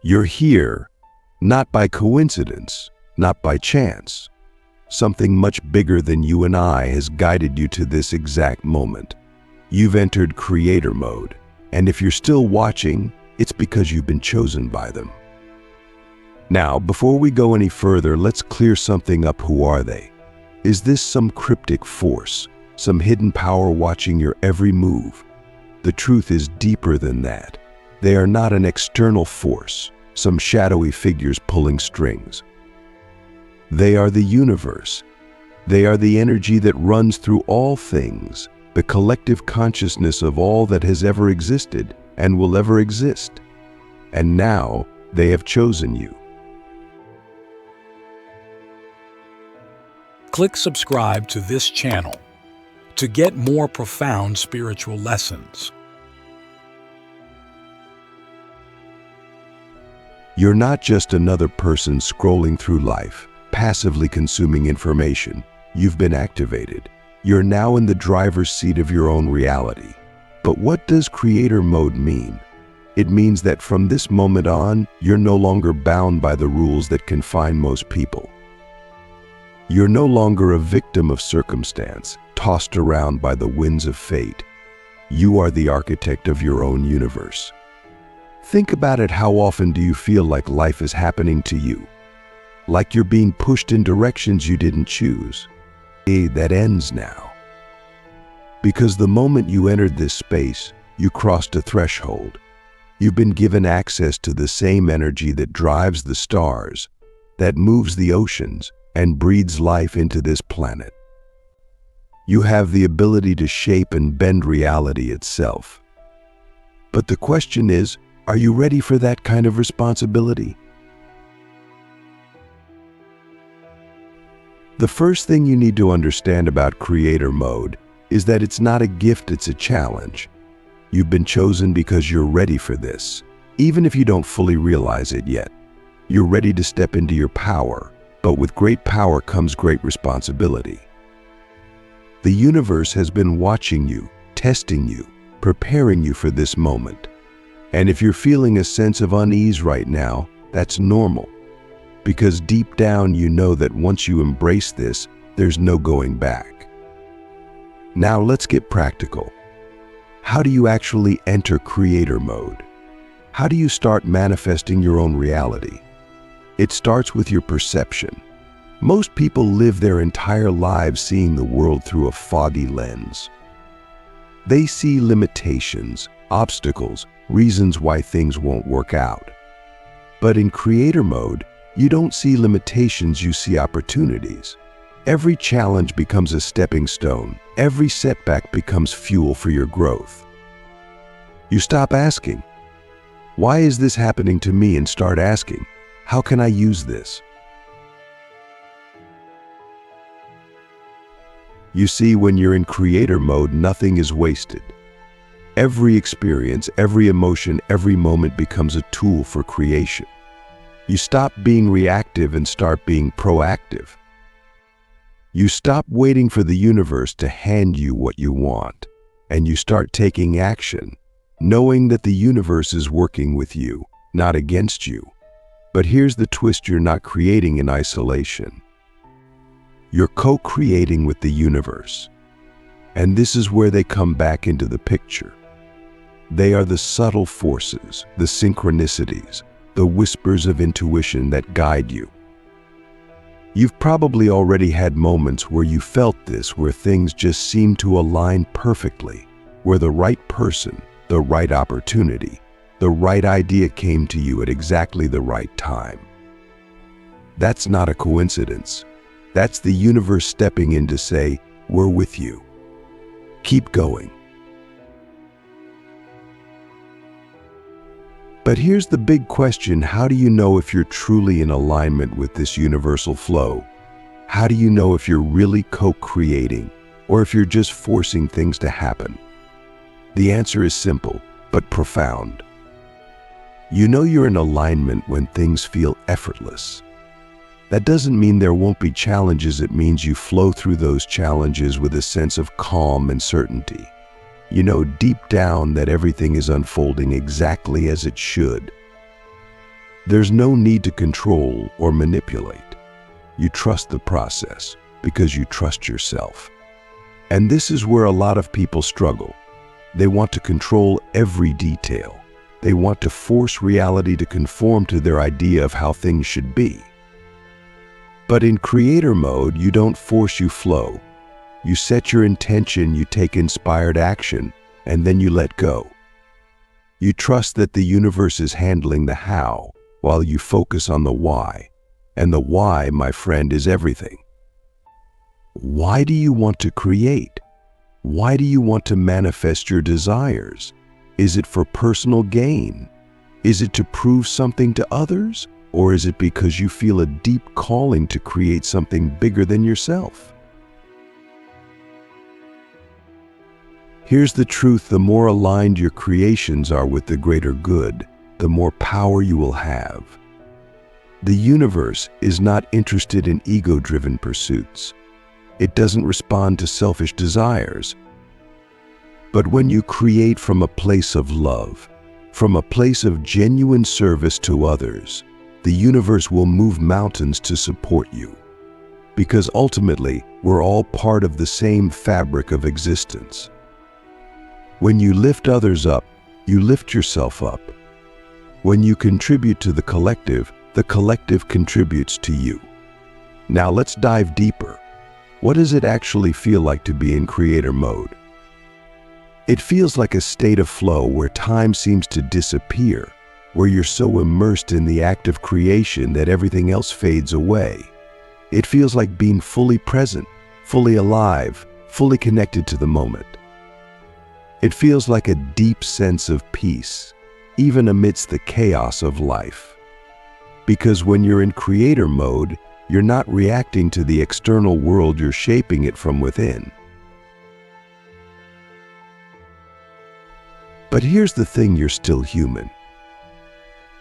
You're here, not by coincidence, not by chance. Something much bigger than you and I has guided you to this exact moment. You've entered creator mode, and if you're still watching, it's because you've been chosen by them. Now, before we go any further, let's clear something up. Who are they? Is this some cryptic force, some hidden power watching your every move? The truth is deeper than that. They are not an external force, some shadowy figures pulling strings. They are the universe. They are the energy that runs through all things, the collective consciousness of all that has ever existed and will ever exist. And now they have chosen you. Click subscribe to this channel to get more profound spiritual lessons. You're not just another person scrolling through life, passively consuming information. You've been activated. You're now in the driver's seat of your own reality. But what does creator mode mean? It means that from this moment on, you're no longer bound by the rules that confine most people. You're no longer a victim of circumstance, tossed around by the winds of fate. You are the architect of your own universe. Think about it. How often do you feel like life is happening to you? Like you're being pushed in directions you didn't choose? That ends now. Because the moment you entered this space, you crossed a threshold. You've been given access to the same energy that drives the stars, that moves the oceans, and breathes life into this planet. You have the ability to shape and bend reality itself. But the question is, are you ready for that kind of responsibility? The first thing you need to understand about creator mode is that it's not a gift, it's a challenge. You've been chosen because you're ready for this, even if you don't fully realize it yet. You're ready to step into your power, but with great power comes great responsibility. The universe has been watching you, testing you, preparing you for this moment. And if you're feeling a sense of unease right now, that's normal. Because deep down you know that once you embrace this, there's no going back. Now let's get practical. How do you actually enter creator mode? How do you start manifesting your own reality? It starts with your perception. Most people live their entire lives seeing the world through a foggy lens. They see limitations, obstacles, reasons why things won't work out. But in creator mode, you don't see limitations, you see opportunities. Every challenge becomes a stepping stone. Every setback becomes fuel for your growth. You stop asking, "Why is this happening to me?" and start asking, "How can I use this?" You see, when you're in creator mode, nothing is wasted. Every experience, every emotion, every moment becomes a tool for creation. You stop being reactive and start being proactive. You stop waiting for the universe to hand you what you want, and you start taking action, knowing that the universe is working with you, not against you. But here's the twist: you're not creating in isolation. You're co-creating with the universe. And this is where they come back into the picture. They are the subtle forces, the synchronicities, the whispers of intuition that guide you. You've probably already had moments where you felt this, where things just seemed to align perfectly, where the right person, the right opportunity, the right idea came to you at exactly the right time. That's not a coincidence. That's the universe stepping in to say, "We're with you. Keep going." But here's the big question: how do you know if you're truly in alignment with this universal flow? How do you know if you're really co-creating, or if you're just forcing things to happen? The answer is simple, but profound. You know you're in alignment when things feel effortless. That doesn't mean there won't be challenges. It means you flow through those challenges with a sense of calm and certainty. You know deep down that everything is unfolding exactly as it should. There's no need to control or manipulate. You trust the process because you trust yourself. And this is where a lot of people struggle. They want to control every detail. They want to force reality to conform to their idea of how things should be. But in creator mode, you don't force, you flow. You set your intention, you take inspired action, and then you let go. You trust that the universe is handling the how, while you focus on the why. And the why, my friend, is everything. Why do you want to create? Why do you want to manifest your desires? Is it for personal gain? Is it to prove something to others? Or is it because you feel a deep calling to create something bigger than yourself? Here's the truth: the more aligned your creations are with the greater good, the more power you will have. The universe is not interested in ego-driven pursuits. It doesn't respond to selfish desires. But when you create from a place of love, from a place of genuine service to others, the universe will move mountains to support you. Because ultimately, we're all part of the same fabric of existence. When you lift others up, you lift yourself up. When you contribute to the collective contributes to you. Now let's dive deeper. What does it actually feel like to be in creator mode? It feels like a state of flow where time seems to disappear, where you're so immersed in the act of creation that everything else fades away. It feels like being fully present, fully alive, fully connected to the moment. It feels like a deep sense of peace, even amidst the chaos of life. Because when you're in creator mode, you're not reacting to the external world, you're shaping it from within. But here's the thing: you're still human.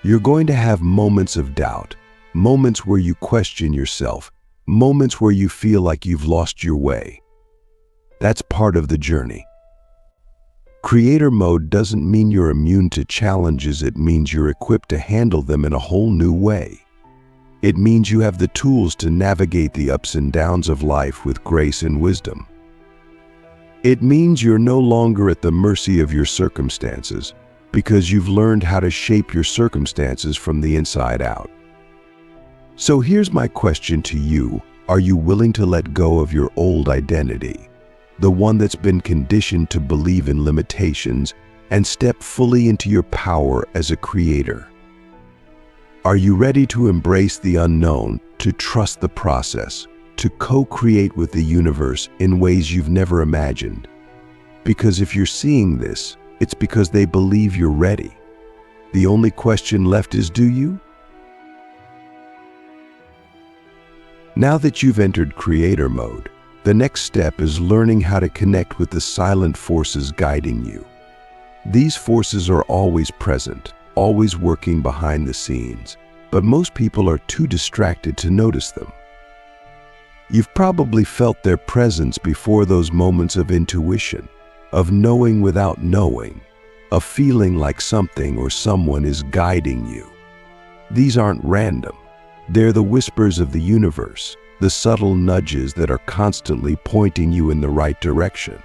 You're going to have moments of doubt, moments where you question yourself, moments where you feel like you've lost your way. That's part of the journey. Creator mode doesn't mean you're immune to challenges, it means you're equipped to handle them in a whole new way. It means you have the tools to navigate the ups and downs of life with grace and wisdom. It means you're no longer at the mercy of your circumstances, because you've learned how to shape your circumstances from the inside out. So here's my question to you: are you willing to let go of your old identity, the one that's been conditioned to believe in limitations, and step fully into your power as a creator? Are you ready to embrace the unknown, to trust the process, to co-create with the universe in ways you've never imagined? Because if you're seeing this, it's because they believe you're ready. The only question left is, do you? Now that you've entered creator mode, the next step is learning how to connect with the silent forces guiding you. These forces are always present, always working behind the scenes, but most people are too distracted to notice them. You've probably felt their presence before, those moments of intuition, of knowing without knowing, of feeling like something or someone is guiding you. These aren't random. They're the whispers of the universe, the subtle nudges that are constantly pointing you in the right direction.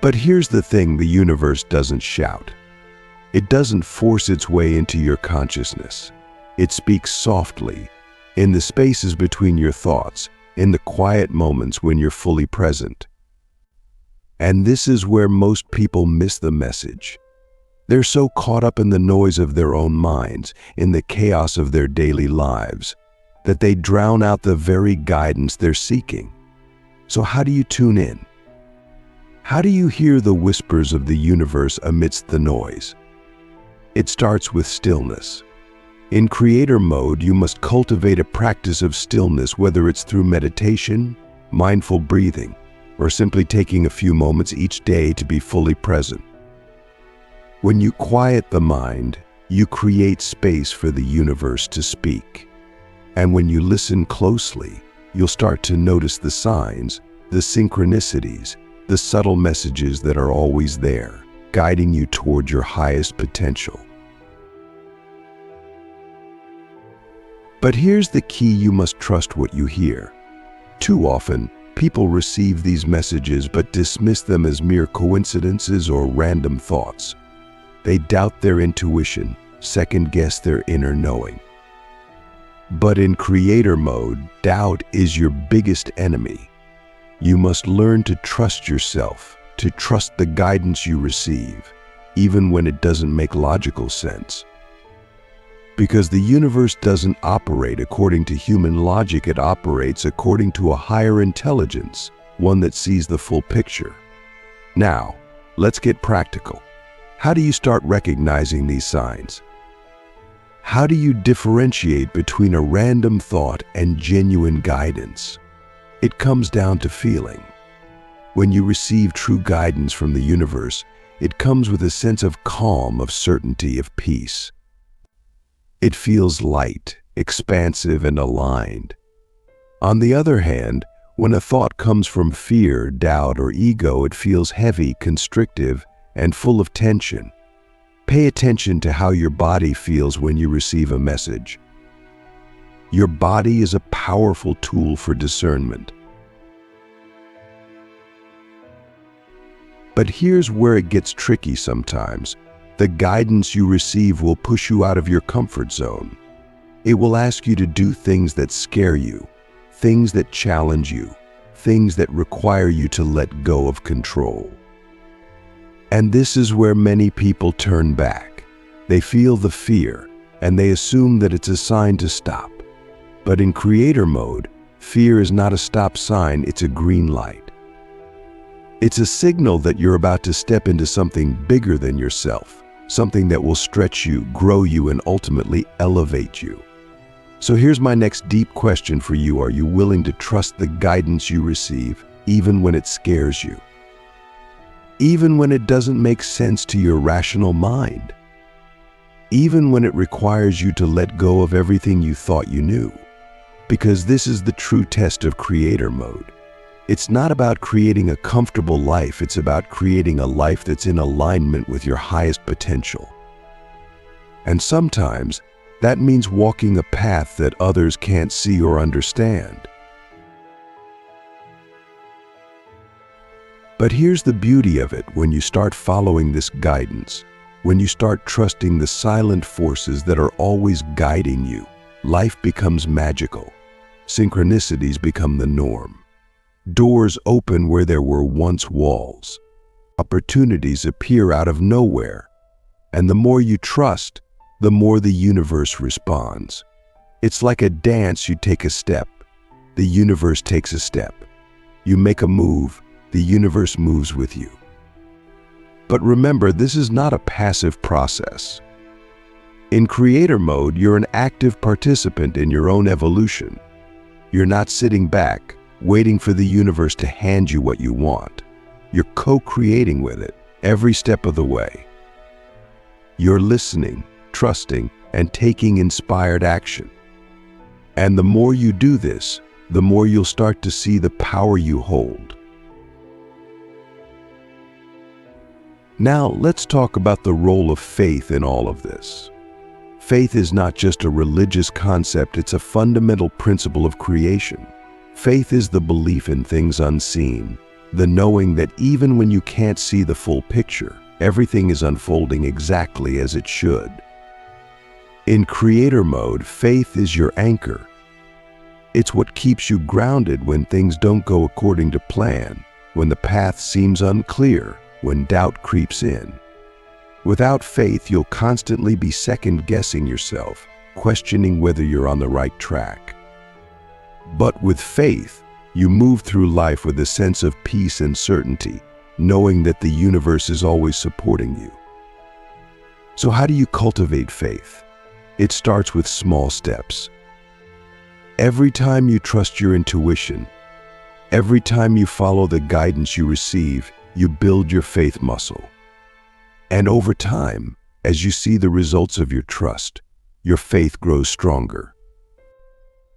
But here's the thing: the universe doesn't shout. It doesn't force its way into your consciousness. It speaks softly, in the spaces between your thoughts, in the quiet moments when you're fully present. And this is where most people miss the message. They're so caught up in the noise of their own minds, in the chaos of their daily lives, that they drown out the very guidance they're seeking. So how do you tune in? How do you hear the whispers of the universe amidst the noise? It starts with stillness. In creator mode, you must cultivate a practice of stillness, whether it's through meditation, mindful breathing, or simply taking a few moments each day to be fully present. When you quiet the mind, you create space for the universe to speak. And when you listen closely, you'll start to notice the signs, the synchronicities, the subtle messages that are always there. guiding you toward your highest potential. But here's the key: you must trust what you hear. Too often, people receive these messages but dismiss them as mere coincidences or random thoughts. They doubt their intuition, second-guess their inner knowing. But in creator mode, doubt is your biggest enemy. You must learn to trust yourself, to trust the guidance you receive, even when it doesn't make logical sense. Because the universe doesn't operate according to human logic, it operates according to a higher intelligence, one that sees the full picture. Now, let's get practical. How do you start recognizing these signs? How do you differentiate between a random thought and genuine guidance? It comes down to feeling. When you receive true guidance from the universe, it comes with a sense of calm, of certainty, of peace. It feels light, expansive, and aligned. On the other hand, when a thought comes from fear, doubt, or ego, it feels heavy, constrictive, and full of tension. Pay attention to how your body feels when you receive a message. Your body is a powerful tool for discernment. But here's where it gets tricky sometimes. The guidance you receive will push you out of your comfort zone. It will ask you to do things that scare you, things that challenge you, things that require you to let go of control. And this is where many people turn back. They feel the fear, and they assume that it's a sign to stop. But in creator mode, fear is not a stop sign, it's a green light. It's a signal that you're about to step into something bigger than yourself, something that will stretch you, grow you, and ultimately elevate you. So here's my next deep question for you. Are you willing to trust the guidance you receive, even when it scares you? Even when it doesn't make sense to your rational mind? Even when it requires you to let go of everything you thought you knew? Because this is the true test of creator mode. It's not about creating a comfortable life, it's about creating a life that's in alignment with your highest potential. And sometimes, that means walking a path that others can't see or understand. But here's the beauty of it: when you start following this guidance, when you start trusting the silent forces that are always guiding you, life becomes magical. Synchronicities become the norm. Doors open where there were once walls. Opportunities appear out of nowhere. And the more you trust, the more the universe responds. It's like a dance. You take a step, the universe takes a step. You make a move, the universe moves with you. But remember, this is not a passive process. In creator mode, you're an active participant in your own evolution. You're not sitting back, waiting for the universe to hand you what you want. You're co-creating with it every step of the way. You're listening, trusting, and taking inspired action. And the more you do this, the more you'll start to see the power you hold. Now, let's talk about the role of faith in all of this. Faith is not just a religious concept, it's a fundamental principle of creation. Faith is the belief in things unseen, the knowing that even when you can't see the full picture, everything is unfolding exactly as it should. In creator mode, faith is your anchor. It's what keeps you grounded when things don't go according to plan, when the path seems unclear, when doubt creeps in. Without faith, you'll constantly be second-guessing yourself, questioning whether you're on the right track. But with faith, you move through life with a sense of peace and certainty, knowing that the universe is always supporting you. So how do you cultivate faith? It starts with small steps. Every time you trust your intuition, every time you follow the guidance you receive, you build your faith muscle. And over time, as you see the results of your trust, your faith grows stronger.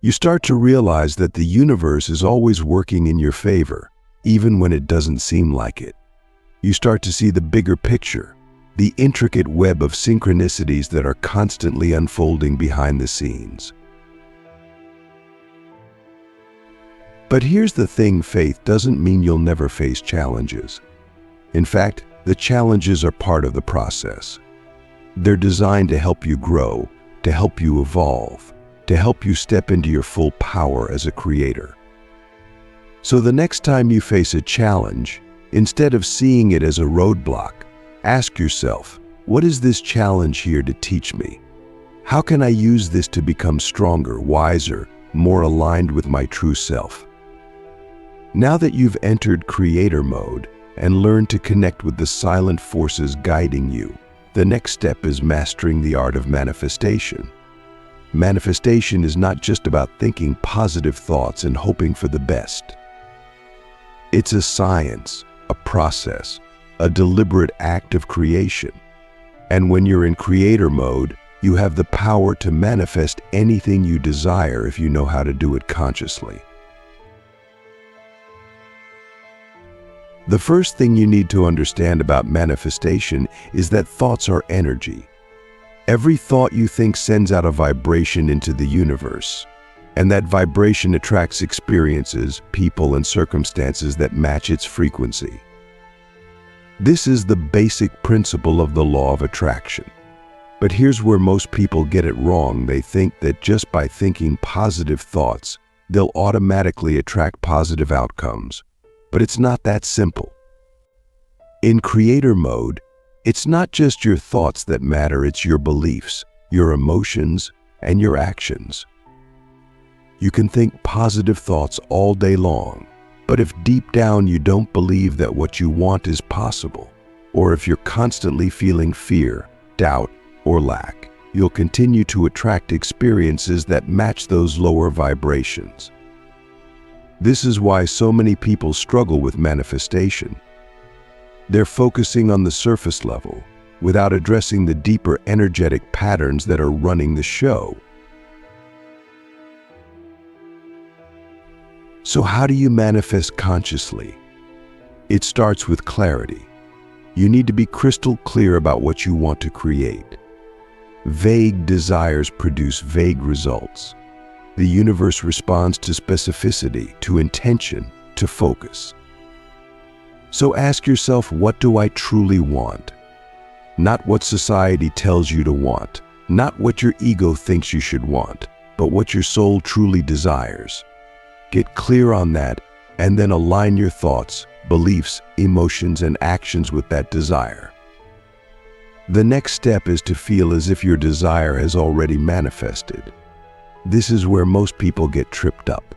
You start to realize that the universe is always working in your favor, even when it doesn't seem like it. You start to see the bigger picture, the intricate web of synchronicities that are constantly unfolding behind the scenes. But here's the thing, faith doesn't mean you'll never face challenges. In fact, the challenges are part of the process. They're designed to help you grow, to help you evolve, to help you step into your full power as a creator. So the next time you face a challenge, instead of seeing it as a roadblock, ask yourself, what is this challenge here to teach me? How can I use this to become stronger, wiser, more aligned with my true self? Now that you've entered creator mode and learned to connect with the silent forces guiding you, the next step is mastering the art of manifestation. Manifestation is not just about thinking positive thoughts and hoping for the best. It's a science, a process, a deliberate act of creation. And when you're in creator mode, you have the power to manifest anything you desire if you know how to do it consciously. The first thing you need to understand about manifestation is that thoughts are energy. Every thought you think sends out a vibration into the universe, and that vibration attracts experiences, people, and circumstances that match its frequency. This is the basic principle of the law of attraction. But here's where most people get it wrong. They think that just by thinking positive thoughts, they'll automatically attract positive outcomes. But it's not that simple. In creator mode, it's not just your thoughts that matter, it's your beliefs, your emotions, and your actions. You can think positive thoughts all day long, but if deep down you don't believe that what you want is possible, or if you're constantly feeling fear, doubt, or lack, you'll continue to attract experiences that match those lower vibrations. This is why so many people struggle with manifestation. They're focusing on the surface level without addressing the deeper energetic patterns that are running the show. So how do you manifest consciously? It starts with clarity. You need to be crystal clear about what you want to create. Vague desires produce vague results. The universe responds to specificity, to intention, to focus. So ask yourself, what do I truly want? Not what society tells you to want, not what your ego thinks you should want, but what your soul truly desires. Get clear on that, and then align your thoughts, beliefs, emotions, and actions with that desire. The next step is to feel as if your desire has already manifested. This is where most people get tripped up.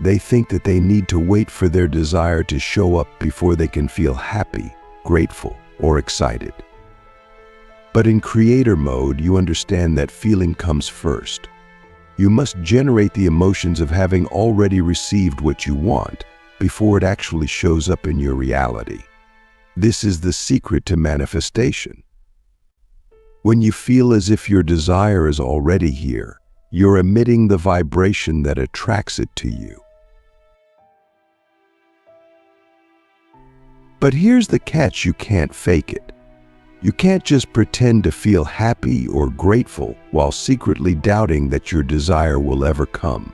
They think that they need to wait for their desire to show up before they can feel happy, grateful, or excited. But in creator mode, you understand that feeling comes first. You must generate the emotions of having already received what you want before it actually shows up in your reality. This is the secret to manifestation. When you feel as if your desire is already here, you're emitting the vibration that attracts it to you. But here's the catch: you can't fake it. You can't just pretend to feel happy or grateful while secretly doubting that your desire will ever come.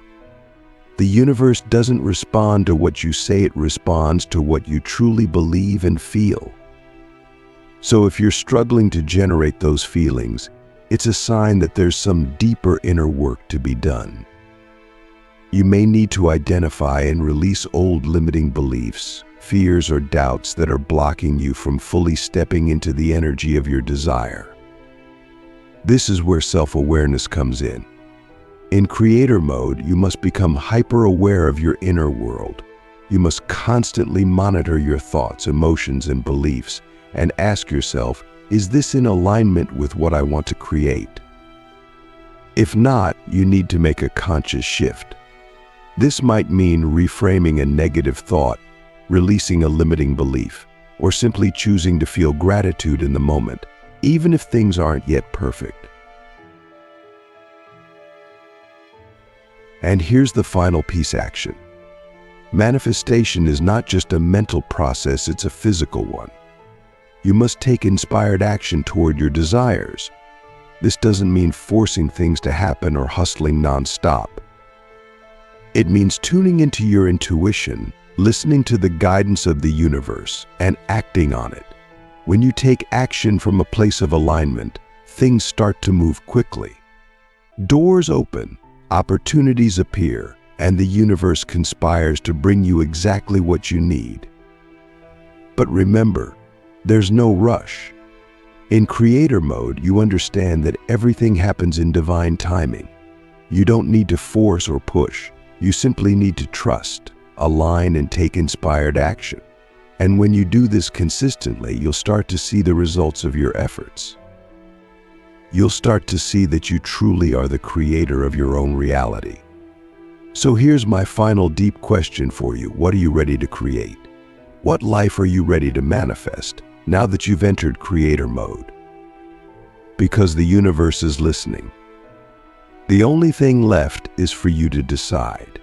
The universe doesn't respond to what you say, it responds to what you truly believe and feel. So if you're struggling to generate those feelings, it's a sign that there's some deeper inner work to be done. You may need to identify and release old limiting beliefs, fears, or doubts that are blocking you from fully stepping into the energy of your desire. This is where self-awareness comes in. In creator mode, you must become hyper-aware of your inner world. You must constantly monitor your thoughts, emotions, and beliefs, and ask yourself, is this in alignment with what I want to create? If not, you need to make a conscious shift. This might mean reframing a negative thought, releasing a limiting belief, or simply choosing to feel gratitude in the moment, even if things aren't yet perfect. And here's the final piece: action. Manifestation is not just a mental process, it's a physical one. You must take inspired action toward your desires. This doesn't mean forcing things to happen or hustling nonstop. It means tuning into your intuition, listening to the guidance of the universe, and acting on it. When you take action from a place of alignment, things start to move quickly. Doors open, opportunities appear, and the universe conspires to bring you exactly what you need. But remember, there's no rush. In creator mode, you understand that everything happens in divine timing. You don't need to force or push. You simply need to trust, align, and take inspired action. And when you do this consistently, you'll start to see the results of your efforts. You'll start to see that you truly are the creator of your own reality. So here's my final deep question for you. What are you ready to create? What life are you ready to manifest now that you've entered creator mode? Because the universe is listening. The only thing left is for you to decide.